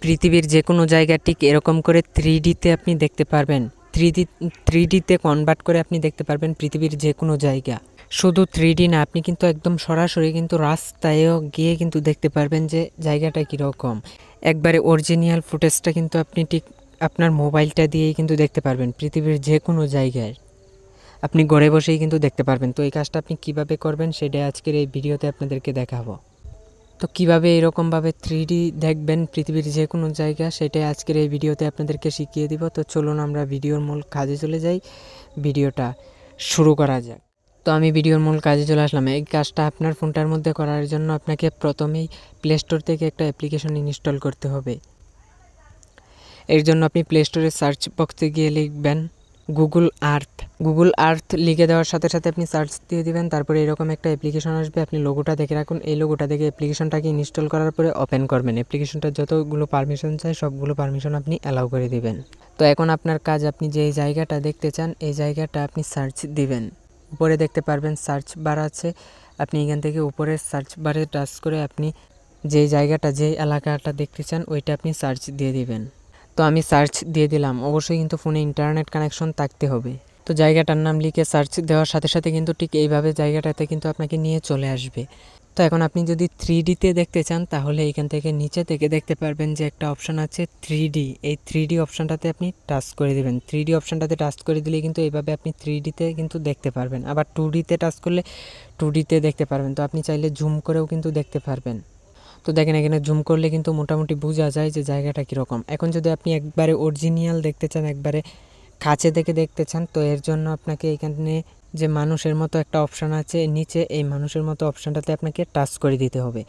পৃথিবীর যে কোনো জায়গা ঠিক এরকম করে 3Dতে আপনি দেখতে পারবেন। 3Dতে কনভার্ট করে আপনি দেখতে পারবেন পৃথিবীর যে কোনো জায়গা। শুধু 3D না, আপনি কিন্তু একদম সরাসরি কিন্তু রাস্তায়ও গিয়ে কিন্তু দেখতে পারবেন যে জায়গাটা কীরকম। একবারে অরিজিনাল ফুটেজটা কিন্তু আপনি ঠিক আপনার মোবাইলটা দিয়েই কিন্তু দেখতে পারবেন পৃথিবীর যে কোনো জায়গায়। আপনি ঘরে বসেই কিন্তু দেখতে পারবেন। তো এই কাজটা আপনি কিভাবে করবেন সেটাই আজকের এই ভিডিওতে আপনাদেরকে দেখাবো। তো কীভাবে এরকমভাবে 3D দেখবেন পৃথিবীর যে কোনো জায়গা, সেটাই আজকের এই ভিডিওতে আপনাদেরকে শিখিয়ে দিব। তো চলুন আমরা ভিডিওর মূল কাজে চলে যাই, ভিডিওটা শুরু করা যাক। তো আমি ভিডিওর মূল কাজে চলে আসলাম। এই কাজটা আপনার ফোনটার মধ্যে করার জন্য আপনাকে প্রথমেই প্লে স্টোর থেকে একটা অ্যাপ্লিকেশন ইনস্টল করতে হবে। এর জন্য আপনি প্লে স্টোরে সার্চ বক্সে গিয়ে লিখবেন গুগল আর্থ লিখে দেওয়ার সাথে সাথে আপনি সার্চ দিয়ে দিবেন। তারপরে এরকম একটা অ্যাপ্লিকেশন আসবে, আপনি লোগোটা দেখে রাখুন। এই লোগোটা দেখে অ্যাপ্লিকেশনটাকে ইনস্টল করার পরে ওপেন করবেন। অ্যাপ্লিকেশনটার যতগুলো পারমিশন চাই সবগুলো পারমিশন আপনি অ্যালাউ করে দিবেন। তো এখন আপনার কাজ, আপনি যে জায়গাটা দেখতে চান এই জায়গাটা আপনি সার্চ দিবেন। উপরে দেখতে পারবেন সার্চ বার আছে, আপনি এখান থেকে উপরে সার্চ বারে টাচ করে আপনি যে জায়গাটা, যে এলাকাটা দেখতে চান ওইটা আপনি সার্চ দিয়ে দিবেন। তো আমি সার্চ দিয়ে দিলাম। অবশ্যই কিন্তু ফোনে ইন্টারনেট কানেকশন থাকতে হবে। তো জায়গাটার নাম লিখে সার্চ দেওয়ার সাথে সাথে কিন্তু ঠিক এইভাবে জায়গাটাতে কিন্তু আপনাকে নিয়ে চলে আসবে। তো এখন আপনি যদি 3Dতে দেখতে চান তাহলে এইখান থেকে নিচে থেকে দেখতে পারবেন যে একটা অপশান আছে 3D। এই 3D অপশানটাতে আপনি টাচ করে দেবেন। 3D অপশানটাতে টাচ করে দিলে কিন্তু এইভাবে আপনি 3Dতে কিন্তু দেখতে পারবেন। আবার 2Dতে টাচ করলে 2Dতে দেখতে পারবেন। তো আপনি চাইলে জুম করেও কিন্তু দেখতে পারবেন। তো দেখেন এখানে জুম করলে কিন্তু মোটামুটি বোঝা যায় যে জায়গাটা কীরকম। এখন যদি আপনি একবারে অরিজিনাল দেখতে চান, একবারে কাছে থেকে দেখতে চান, তো এর জন্য আপনাকে এখানে যে মানুষের মতো একটা অপশান আছে নিচে, এই মানুষের মতো অপশানটাতে আপনাকে টাচ করে দিতে হবে।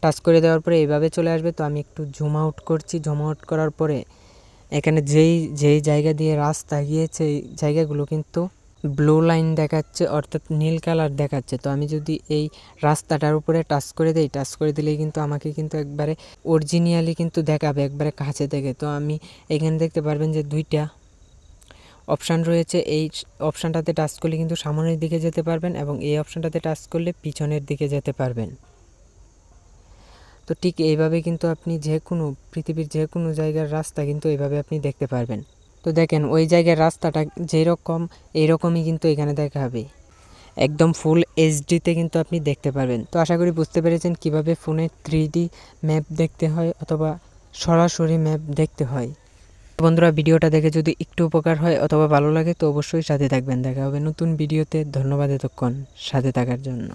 টাচ করে দেওয়ার পরে এইভাবে চলে আসবে। তো আমি একটু জুম আউট করছি। জুম আউট করার পরে এখানে যেই জায়গা দিয়ে রাস্তা গিয়েছে এই জায়গাগুলো কিন্তু ব্লু লাইন দেখাচ্ছে, অর্থাৎ নীল কালার দেখাচ্ছে। তো আমি যদি এই রাস্তাটার উপরে টাচ করে দিই, টাচ করে দিলেই কিন্তু আমাকে কিন্তু একবারে অরিজিনালি কিন্তু দেখাবে একবারে কাছে থেকে। তো আমি এখানে দেখতে পারবেন যে দুইটা অপশান রয়েছে। এই অপশানটাতে টাচ করলে কিন্তু সামনের দিকে যেতে পারবেন এবং এই অপশানটাতে টাচ করলে পিছনের দিকে যেতে পারবেন। তো ঠিক এইভাবে কিন্তু আপনি যে কোনো পৃথিবীর যে কোনো জায়গার রাস্তা কিন্তু এইভাবে আপনি দেখতে পারবেন। তো দেখেন ওই জায়গার রাস্তাটা যেরকম এইরকমই কিন্তু এখানে দেখাবে, একদম ফুল এইচডিতে কিন্তু আপনি দেখতে পারবেন। তো আশা করি বুঝতে পেরেছেন কিভাবে ফোনে 3D ম্যাপ দেখতে হয় অথবা সরাসরি ম্যাপ দেখতে হয়। বন্ধুরা, ভিডিওটা দেখে যদি একটু উপকার হয় অথবা ভালো লাগে তো অবশ্যই সাথে থাকবেন। দেখা হবে নতুন ভিডিওতে। ধন্যবাদ এতক্ষণ সাথে থাকার জন্য।